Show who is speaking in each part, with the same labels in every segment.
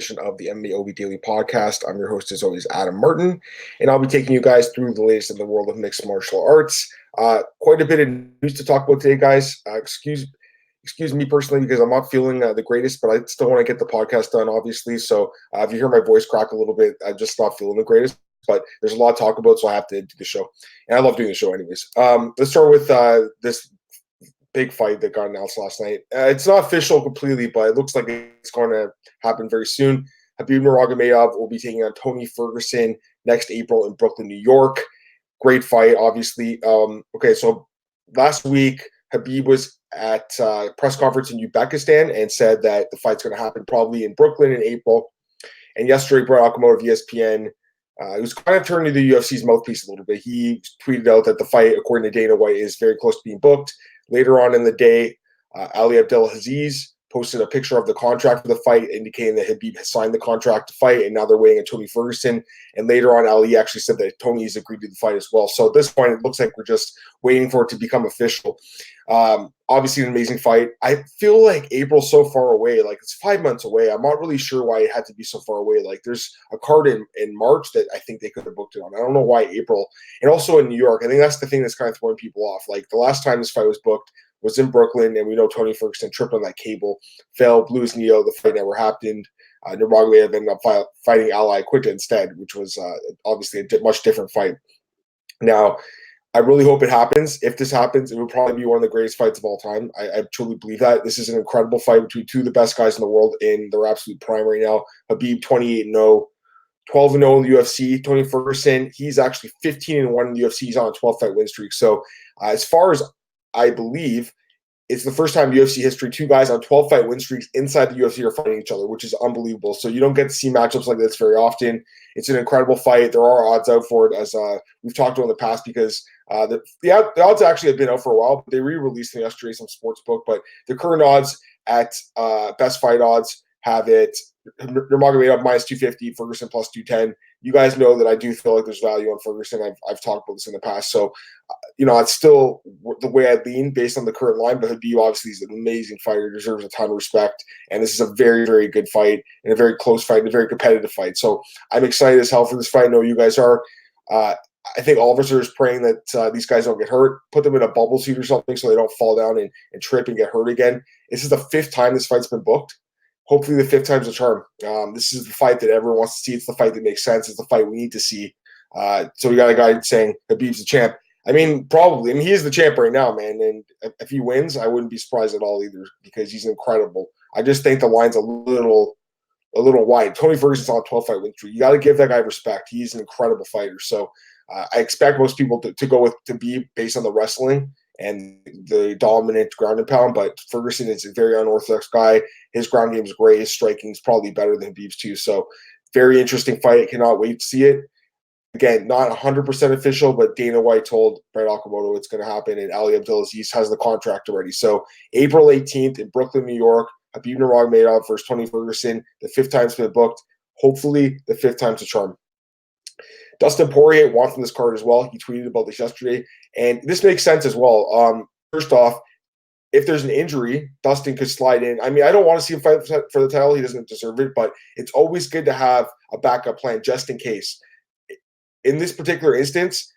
Speaker 1: edition of the MMAOB Daily Podcast. I'm your host, as always, Adam Martin, and I'll be taking you guys through the latest in the world of mixed martial arts. Quite a bit of news to talk about today, guys. Excuse me personally because I'm not feeling the greatest, but I still want to get the podcast done, obviously. So if you hear my voice crack a little bit, I'm just not feeling the greatest. But there's a lot to talk about, so I have to do the show. And I love doing the show anyways. Let's start with this big fight that got announced last night. It's not official completely, but it looks like it's going to happen very soon. Khabib Nurmagomedov will be taking on Tony Ferguson next April in Brooklyn, New York. Great fight, obviously. Okay, so last week, Khabib was at a press conference in Uzbekistan and said that the fight's going to happen probably in Brooklyn in April. And yesterday, Brett Okamoto of ESPN, he was kind of turning to the UFC's mouthpiece a little bit. He tweeted out that the fight, according to Dana White, is very close to being booked. Later on in the day, Ali Abdelaziz posted a picture of the contract for the fight, indicating that Khabib has signed the contract to fight, and now they're waiting on Tony Ferguson. And later on, Ali actually said that Tony's agreed to the fight as well. So at this point, it looks like we're just waiting for it to become official. Obviously, an amazing fight. I feel like April's so far away. Like, it's 5 months away. I'm not really sure why it had to be so far away. Like, there's a card in March that I think they could have booked it on. I don't know why April. And also in New York. I think that's the thing that's kind of throwing people off. Like, the last time this fight was booked was in Brooklyn, and we know Tony Ferguson tripped on that cable, fell, blew his knee out. The fight never happened. Nurmagomedov ended up fighting Ally Quinta instead, which was obviously a much different fight. Now, I really hope it happens. If this happens, it would probably be one of the greatest fights of all time. I truly believe that. This is an incredible fight between two of the best guys in the world in their absolute prime right now. Khabib 28-0, 12-0 in the UFC. Tony Ferguson, he's actually 15-1 in the UFC. He's on a 12-fight win streak. So as far as I believe, it's the first time in UFC history two guys on 12-fight win streaks inside the UFC are fighting each other, which is unbelievable. So you don't get to see matchups like this very often. It's an incredible fight. There are odds out for it, as we've talked about in the past, because the odds actually have been out for a while, but they re-released them yesterday, some sports book. But the current odds at Best Fight Odds have it Nurmagomedov minus 250, Ferguson plus 210. You guys know that I do feel like there's value on Ferguson. I've talked about this in the past. So, it's still the way I lean based on the current line. But Khabib obviously is an amazing fighter, deserves a ton of respect. And this is a very, very good fight and a very close fight and a very competitive fight. So I'm excited as hell for this fight. I know you guys are. I think all of us are just praying that these guys don't get hurt. Put them in a bubble suit or something so they don't fall down and trip and get hurt again. This is the fifth time this fight's been booked. Hopefully the fifth time's a charm. This is the fight that everyone wants to see. It's the fight that makes sense. It's the fight we need to see. So we got a guy saying Khabib's the champ. I mean, probably. I mean, he is the champ right now, man. And if he wins, I wouldn't be surprised at all either because he's incredible. I just think the line's a little wide. Tony Ferguson's on a 12-fight win streak. You got to give that guy respect. He's an incredible fighter. So I expect most people to go with Khabib based on the wrestling and the dominant ground and pound, but Ferguson is a very unorthodox guy. His ground game is great. His striking is probably better than Khabib's too. So very interesting fight. Cannot wait to see it. Again, not 100% official, but Dana White told Brett Okamoto it's going to happen, and Ali Abdelaziz has the contract already. So April 18th in Brooklyn, New York, Khabib Nurmagomedov versus Tony Ferguson. The fifth time's been booked. Hopefully the fifth time's a charm. Dustin Poirier wants on this card as well. He tweeted about this yesterday, and this makes sense as well. First off, if there's an injury, Dustin could slide in. I mean, I don't want to see him fight for the title. He doesn't deserve it, but it's always good to have a backup plan just in case. In this particular instance,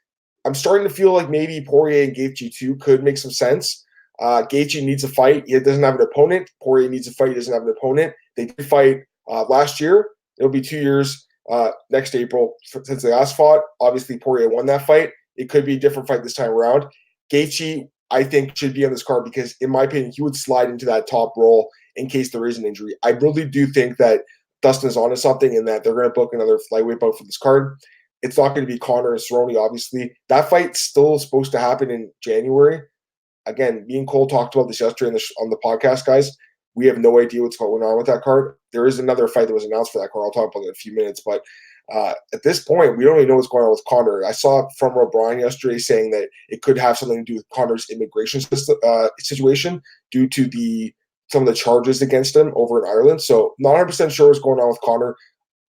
Speaker 1: I'm starting to feel like maybe Poirier and Gaethje too could make some sense. Gaethje needs a fight. He doesn't have an opponent. Poirier needs a fight. He doesn't have an opponent. They did fight last year. It'll be 2 years next April since they last fought. Obviously, Poirier won that fight. It could be a different fight this time around. Gaethje, I think, should be on this card because, in my opinion, he would slide into that top role in case there is an injury. I really do think that Dustin is onto something and that they're going to book another flyweight bout for this card. It's not going to be Conor and Cerrone, obviously. That fight's still supposed to happen in January. Again, me and Cole talked about this yesterday on the podcast, guys. We have no idea what's going on with that card. There is another fight that was announced for that card. I'll talk about it in a few minutes. But at this point, we don't even know what's going on with Conor. I saw from O'Brien yesterday saying that it could have something to do with Conor's immigration situation due to some of the charges against him over in Ireland. So not 100% sure what's going on with Conor.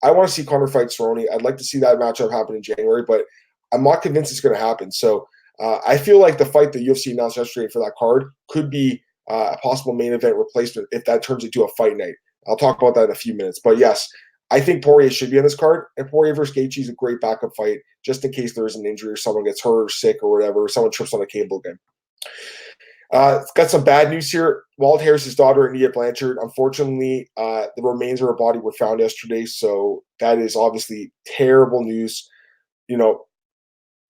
Speaker 1: I want to see Conor fight Cerrone. I'd like to see that matchup happen in January, but I'm not convinced it's going to happen. So I feel like the fight the UFC announced yesterday for that card could be a possible main event replacement if that turns into a fight night. I'll talk about that in a few minutes. But yes, I think Poirier should be on this card, and Poirier versus Gaethje is a great backup fight, just in case there is an injury or someone gets hurt or sick or whatever, or someone trips on a cable again. Got some bad news here. Walt Harris's daughter, Nia Blanchard, unfortunately, the remains of her body were found yesterday, so that is obviously terrible news.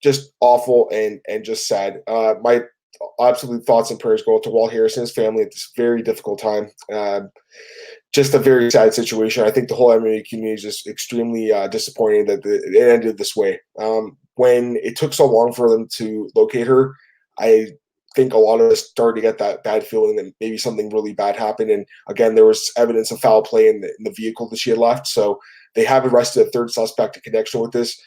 Speaker 1: Just awful and just sad. My absolute thoughts and prayers go out to Walt Harris and his family at this very difficult time. Just a very sad situation. I think the whole MMA community is just extremely disappointed that it ended this way. When it took so long for them to locate her, I think a lot of us started to get that bad feeling that maybe something really bad happened. And again, there was evidence of foul play in the vehicle that she had left. So they have arrested a third suspect in connection with this.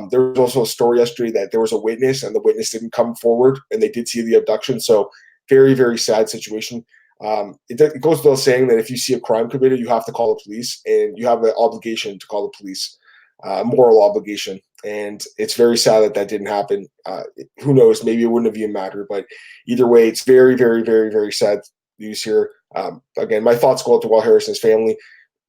Speaker 1: There was also a story yesterday that there was a witness and the witness didn't come forward and they did see the abduction. So very, very sad situation. It goes without saying that if you see a crime committed, you have to call the police, and you have an obligation to call the police, moral obligation. And it's very sad that that didn't happen. Who knows? Maybe it wouldn't have even mattered. But either way, it's very, very, very, very sad news here. Again, my thoughts go out to Walt Harris and his family.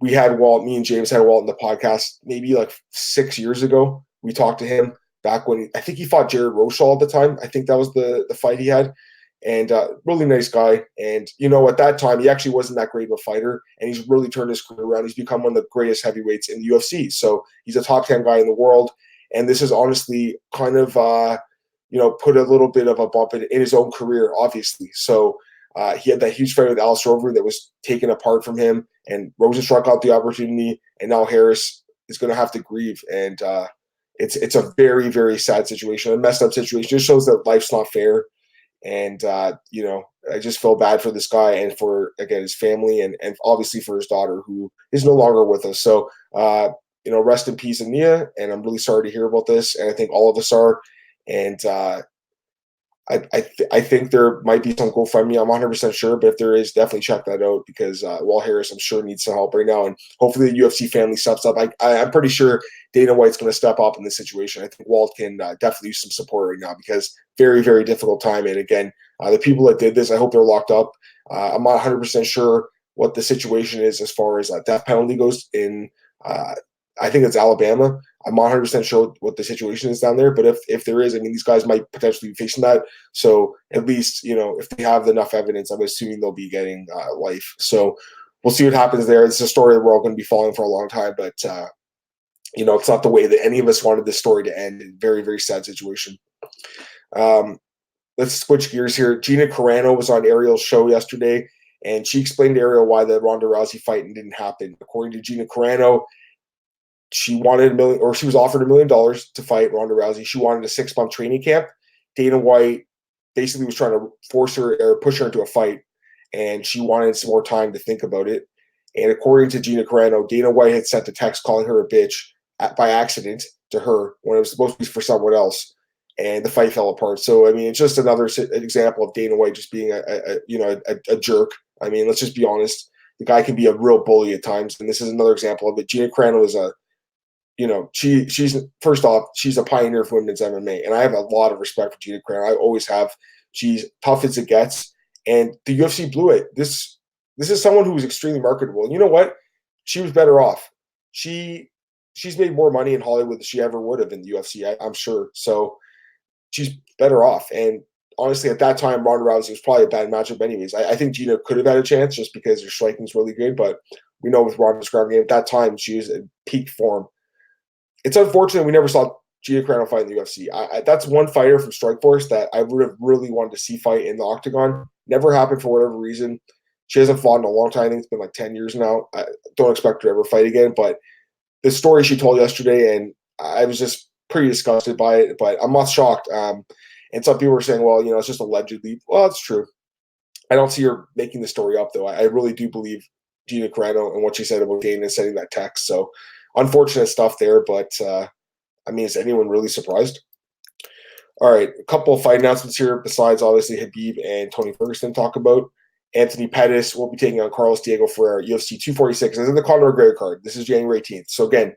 Speaker 1: We had Walt, me and James had Walt in the podcast maybe like 6 years ago. We talked to him back when I think he fought Jared Rochal at the time. I think that was the fight he had. And really nice guy. And, at that time, he actually wasn't that great of a fighter. And he's really turned his career around. He's become one of the greatest heavyweights in the UFC. So he's a top 10 guy in the world. And this is honestly kind of, put a little bit of a bump in his own career, obviously. So he had that huge fight with Alice Rover that was taken apart from him. And Rosa struck out the opportunity. And now Harris is going to have to grieve. And it's a very, very sad situation, a messed up situation. It just shows that life's not fair. And, I just feel bad for this guy and for, again, his family and obviously for his daughter who is no longer with us. So, rest in peace, Ania. And I'm really sorry to hear about this. And I think all of us are. And I think there might be some GoFundMe. I'm 100% sure, but if there is, definitely check that out because Walt Harris, I'm sure, needs some help right now. And hopefully the UFC family steps up. I'm pretty sure Dana White's going to step up in this situation. I think Walt can definitely use some support right now because very, very difficult time. And again, the people that did this, I hope they're locked up. I'm not 100% sure what the situation is as far as death penalty goes in, I think it's Alabama. I'm not 100% sure what the situation is down there, but if there is, I mean, these guys might potentially be facing that. So at least, if they have enough evidence, I'm assuming they'll be getting life. So we'll see what happens there. It's a story that we're all going to be following for a long time, but, it's not the way that any of us wanted this story to end. Very, very sad situation. Let's switch gears here. Gina Carano was on Ariel's show yesterday, and she explained to Ariel why the Ronda Rousey fight didn't happen. According to Gina Carano, she wanted she was offered $1 million to fight Ronda Rousey. She wanted a 6-month training camp. Dana White basically was trying to force her or push her into a fight, and she wanted some more time to think about it. And according to Gina Carano, Dana White had sent a text calling her a bitch by accident to her when it was supposed to be for someone else, and the fight fell apart. So, I mean, it's just another example of Dana White just being a jerk. I mean, let's just be honest. The guy can be a real bully at times, and this is another example of it. Gina Carano is she's first off, she's a pioneer for women's MMA, and I have a lot of respect for Gina Carano. I always have. She's tough as it gets, and the UFC blew it. This is someone who was extremely marketable. And you know what? She was better off. She's made more money in Hollywood than she ever would have in the UFC, I'm sure. So she's better off. And honestly, at that time, Ronda Rousey was probably a bad matchup anyways. I think Gina could have had a chance just because her striking is really good, but we know with Ronda's ground game, at that time, she was in peak form. It's unfortunate we never saw Gina Carano fight in the UFC. That's one fighter from Strikeforce that I would have really wanted to see fight in the octagon. Never happened for whatever reason. She hasn't fought in a long time. I think it's been like 10 years now. I don't expect her to ever fight again. But the story she told yesterday, and I was just pretty disgusted by it, but I'm not shocked. And some people were saying, well, it's just allegedly. Well, it's true. I don't see her making the story up, though. I really do believe Gina Carano and what she said about Dana sending that text. So unfortunate stuff there, but is anyone really surprised? All right, a couple of fight announcements here besides obviously Khabib and Tony Ferguson talk about. Anthony Pettis will be taking on Carlos Diego Ferreira, UFC 246. This is the Conor McGregor card. This is January 18th. So again,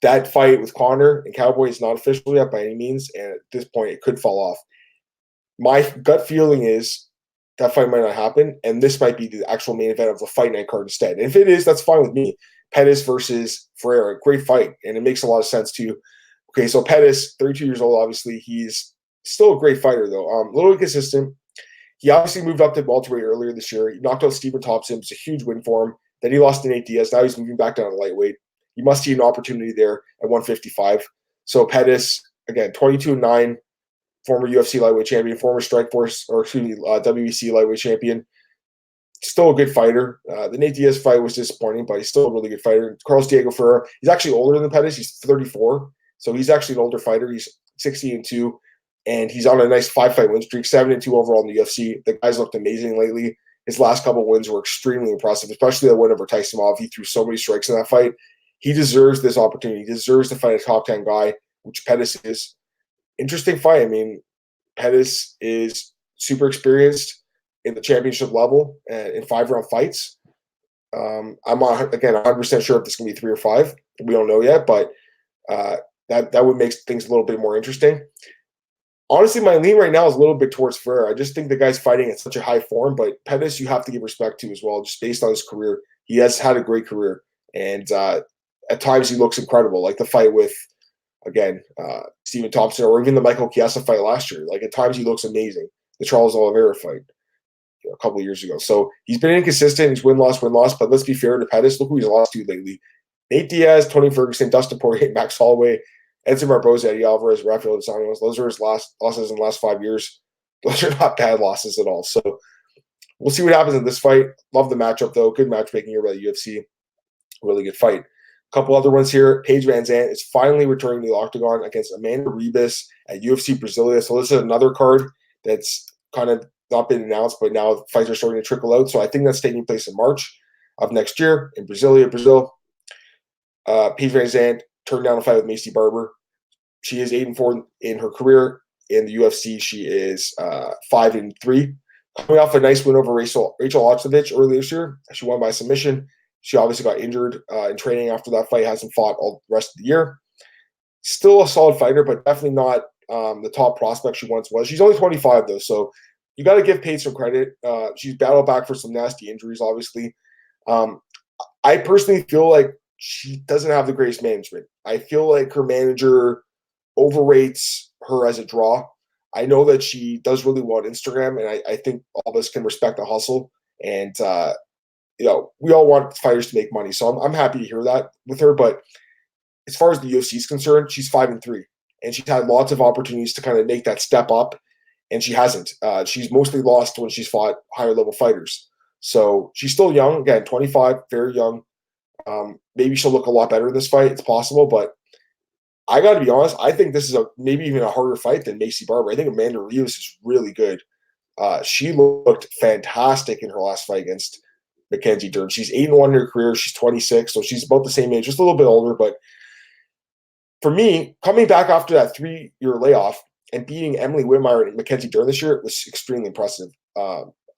Speaker 1: that fight with Conor and Cowboy is not official yet by any means, and at this point it could fall off. My gut feeling is that fight might not happen, and this might be the actual main event of the fight night card instead. And if it is, that's fine with me. Pettis versus Ferreira, great fight, and it makes a lot of sense too. Okay, so Pettis, 32 years old, obviously. He's still a great fighter, though. A little inconsistent. He obviously moved up to welterweight earlier this year. He knocked out Stephen Thompson. It was a huge win for him. Then he lost to Nate Diaz. Now he's moving back down to lightweight. He must see an opportunity there at 155. So Pettis, again, 22-9, former UFC lightweight champion, former Strikeforce, or excuse me, WEC lightweight champion. Still a good fighter. The Nate Diaz fight was disappointing, but he's still a really good fighter. Carlos Diego Ferreira, he's actually older than Pettis. He's 34, so he's actually an older fighter. He's 60-2, and he's on a nice 5-fight win streak, 7-2 overall in the UFC. The guy's looked amazing lately. His last couple wins were extremely impressive, especially that win over Tyson Mob. He threw so many strikes in that fight. He deserves this opportunity. He deserves to fight a top 10 guy, which Pettis is. Interesting fight. I mean, Pettis is super experienced in the championship level in 5-round fights. I'm not, again, 100% sure if this is going to be 3 or 5. We don't know yet, but that would make things a little bit more interesting. Honestly, my lean right now is a little bit towards Ferreira. I just think the guy's fighting at such a high form, but Pettis you have to give respect to as well, just based on his career. He has had a great career, and at times he looks incredible, like the fight with, again, Stephen Thompson, or even the Michael Chiesa fight last year. Like, at times he looks amazing. The Charles Oliveira fight a couple of years ago. So he's been inconsistent. He's win-loss, but let's be fair to Pettis. Look who he's lost to lately. Nate Diaz, Tony Ferguson, Dustin Poirier, Max Holloway, Edson Barboza, Eddie Alvarez, Rafael dos Anjos. Those are his losses in the last 5 years. Those are not bad losses at all. So we'll see what happens in this fight. Love the matchup, though. Good matchmaking here by the UFC. Really good fight. A couple other ones here. Paige VanZant is finally returning to the octagon against Amanda Ribas at UFC Brasilia. So this is another card that's kind of not been announced, but now fights are starting to trickle out. So I think that's taking place in March of next year in Brasilia, Brazil. Paige VanZant turned down a fight with Macy Barber. She is 8-4 in her career. In the UFC, she is 5-3. Coming off a nice win over Rachel Ochtovich earlier this year. She won by submission. She obviously got injured in training after that fight. Hasn't fought all the rest of the year. Still a solid fighter, but definitely not the top prospect she once was. She's only 25, though, so you got to give Paige some credit. She's battled back for some nasty injuries, obviously. I personally feel like she doesn't have the greatest management. I feel like her manager overrates her as a draw. I know that she does really well on Instagram, and I think all of us can respect the hustle. And, we all want fighters to make money. So I'm happy to hear that with her. But as far as the UFC is concerned, she's 5-3. And she's had lots of opportunities to kind of make that step up, and she hasn't. She's mostly lost when she's fought higher-level fighters. So she's still young. Again, 25, very young. Maybe she'll look a lot better in this fight. It's possible, but I got to be honest. I think this is maybe even a harder fight than Macy Barber. I think Amanda Ribas is really good. She looked fantastic in her last fight against Mackenzie Dern. She's 8-1 in her career. She's 26, so she's about the same age, just a little bit older. But for me, coming back after that 3-year layoff and beating Emily Whitmire and Mackenzie Dern this year was extremely impressive.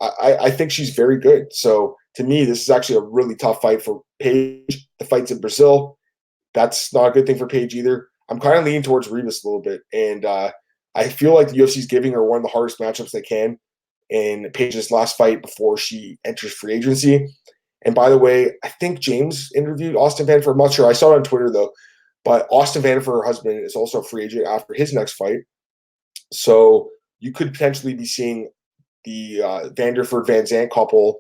Speaker 1: I think she's very good. So to me, this is actually a really tough fight for Paige. The fight's in Brazil. That's not a good thing for Paige either. I'm kind of leaning towards Ribas a little bit. And I feel like the UFC is giving her one of the hardest matchups they can in Paige's last fight before she enters free agency. And by the way, I think James interviewed Austin Vanderford. I'm not sure. I saw it on Twitter, though. But Austin Vanderford, her husband, is also a free agent after his next fight. So you could potentially be seeing the Vanderford-VanZant couple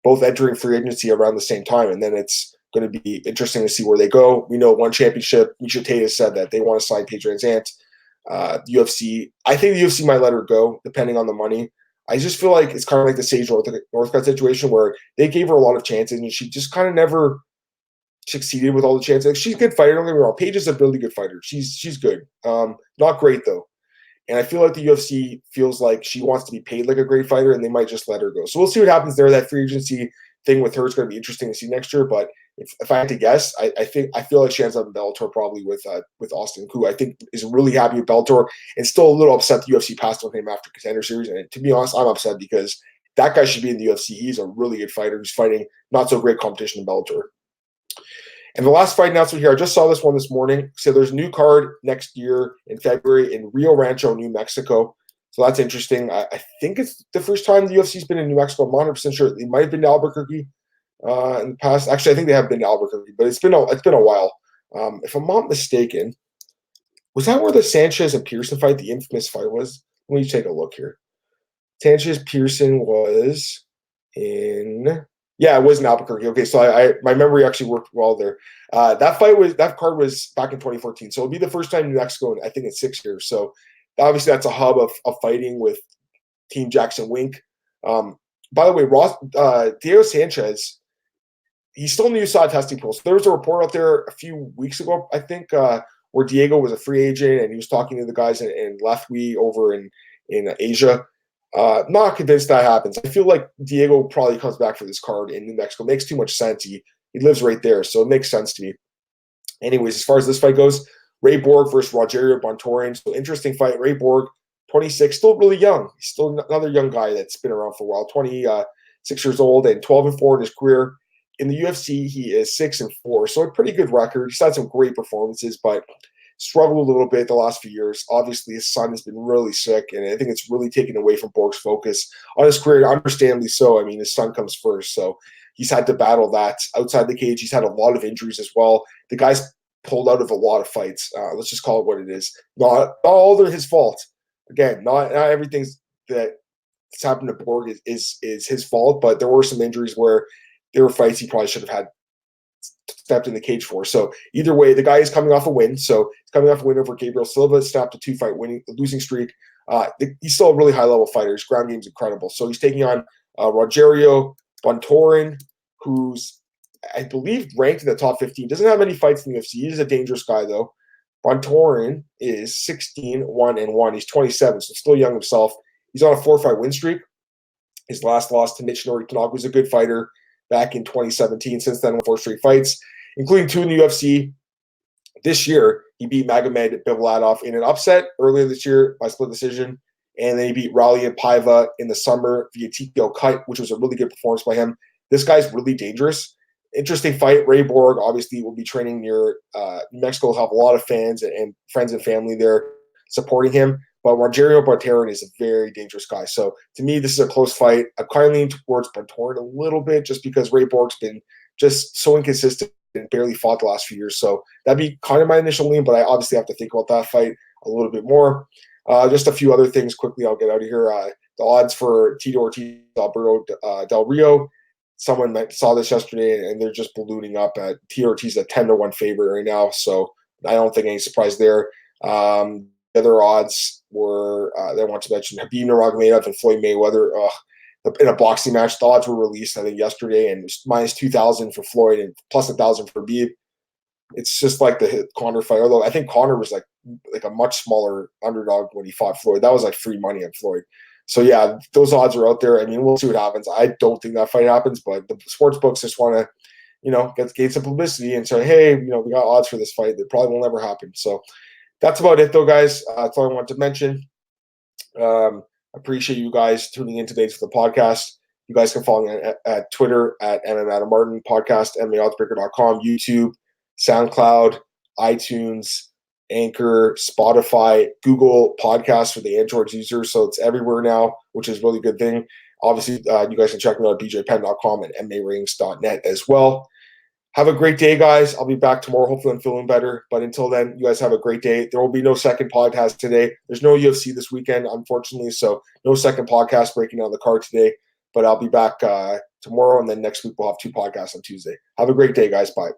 Speaker 1: both entering free agency around the same time. And then it's going to be interesting to see where they go. We know one championship, Misha Tate has said that they want to sign Paige VanZant. The UFC, I think the UFC might let her go, depending on the money. I just feel like it's kind of like the Sage Northcutt situation where they gave her a lot of chances and she just kind of never succeeded with all the chances. Like, she's a good fighter, don't get me wrong. Paige is a really good fighter. She's good. Not great, though. And I feel like the UFC feels like she wants to be paid like a great fighter, and they might just let her go. So we'll see what happens there. That free agency thing with her is going to be interesting to see next year. But if I had to guess, I feel like she ends up in Bellator probably with Austin, who I think is really happy with Bellator and still a little upset the UFC passed on him after Contender Series. And to be honest, I'm upset because that guy should be in the UFC. He's a really good fighter who's fighting not so great competition in Bellator. And the last fight announcement here, I just saw this one this morning. So there's a new card next year in February in Rio Rancho, New Mexico. So that's interesting. I think it's the first time the UFC's been in New Mexico. I'm not 100% sure. They might have been to Albuquerque in the past. Actually, I think they have been to Albuquerque, but it's been a while. If I'm not mistaken, was that where the Sanchez and Pearson fight, the infamous fight was? Let me take a look here. Sanchez Pearson was in. Yeah, it was in Albuquerque. Okay, so my memory actually worked well there. That card was back in 2014, so it'll be the first time in New Mexico, I think, in 6 years. So obviously that's a hub of fighting with Team Jackson Wink. By the way, Diego Sanchez, he's still in the USADA testing pool. So there was a report out there a few weeks ago, I think, where Diego was a free agent and he was talking to the guys in Lethwe over in Asia. Not convinced that happens. I feel like Diego probably comes back for this card in New Mexico. Makes too much sense. He lives right there, so it makes sense to me. Anyways, as far as this fight goes, Ray Borg versus Rogerio Bontorin. So interesting fight. Ray Borg, 26, still really young. He's still another young guy that's been around for a while. 26 years old and 12-4 in his career. In the UFC, he is 6-4, so a pretty good record. He's had some great performances, but struggled a little bit the last few years. Obviously, his son has been really sick, and I think it's really taken away from Borg's focus on his career, understandably so. I mean, his son comes first, so he's had to battle that. Outside the cage, he's had a lot of injuries as well. The guy's pulled out of a lot of fights. Let's just call it what it is. Not all of his fault. Again, not everything that's happened to Borg is his fault, but there were some injuries where there were fights he probably should have had stepped in the cage for. So either way, the guy is coming off a win. So he's coming off a win over Gabriel Silva, snapped a 2-fight losing streak. He's still a really high-level fighter. His ground game's incredible. So he's taking on Rogerio Bontorin, who's, I believe, ranked in the top 15. Doesn't have any fights in the UFC. He's a dangerous guy, though. Bontorin is 16-1-1. He's 27, so still young himself. He's on a 4-fight win streak. His last loss to Michinori Tanaka, who's a good fighter, back in 2017. Since then, 4 straight fights, including 2 in the UFC. This year, he beat Magomed Bivladov in an upset earlier this year by split decision, and then he beat Raulian Paiva in the summer via TKO cut, which was a really good performance by him. This guy's really dangerous. Interesting fight. Ray Borg obviously will be training near New Mexico. Will have a lot of fans and friends and family there supporting him. But Rogerio Bontorin is a very dangerous guy. So to me, this is a close fight. I'm kind of leaning towards Bontorin a little bit just because Ray Borg's been just so inconsistent and barely fought the last few years. So that'd be kind of my initial lean, but I obviously have to think about that fight a little bit more. Just a few other things quickly. I'll get out of here. The odds for Tito Ortiz, Alberto Del Rio. Someone saw this yesterday, and they're just ballooning up at Tito Ortiz, a 10-1 favorite right now. So I don't think any surprise there. The other odds were, they want to mention Khabib Nurmagomedov and Floyd Mayweather in a boxing match. The odds were released, I think, yesterday, and minus 2,000 for Floyd and plus 1,000 for Khabib. It's just like the Conor fight, although I think Conor was like a much smaller underdog when he fought Floyd. That was like free money on Floyd. So, yeah, those odds are out there. I mean, we'll see what happens. I don't think that fight happens, but the sports books just want to, get some publicity and say, hey, we got odds for this fight. That probably will never happen. So that's about it, though, guys. That's all I wanted to mention. Appreciate you guys tuning in today for the podcast. You guys can follow me at Twitter at MMAOB podcast, MMAOddsbreaker.com, YouTube, SoundCloud, iTunes, Anchor, Spotify, Google Podcasts for the Android users. So it's everywhere now, which is a really good thing. Obviously, you guys can check me out at bjpenn.com and mmarings.net as well. Have a great day, guys. I'll be back tomorrow. Hopefully I'm feeling better. But until then, you guys have a great day. There will be no second podcast today. There's no UFC this weekend, unfortunately. So no second podcast breaking down the card today. But I'll be back tomorrow. And then next week we'll have 2 podcasts on Tuesday. Have a great day, guys. Bye.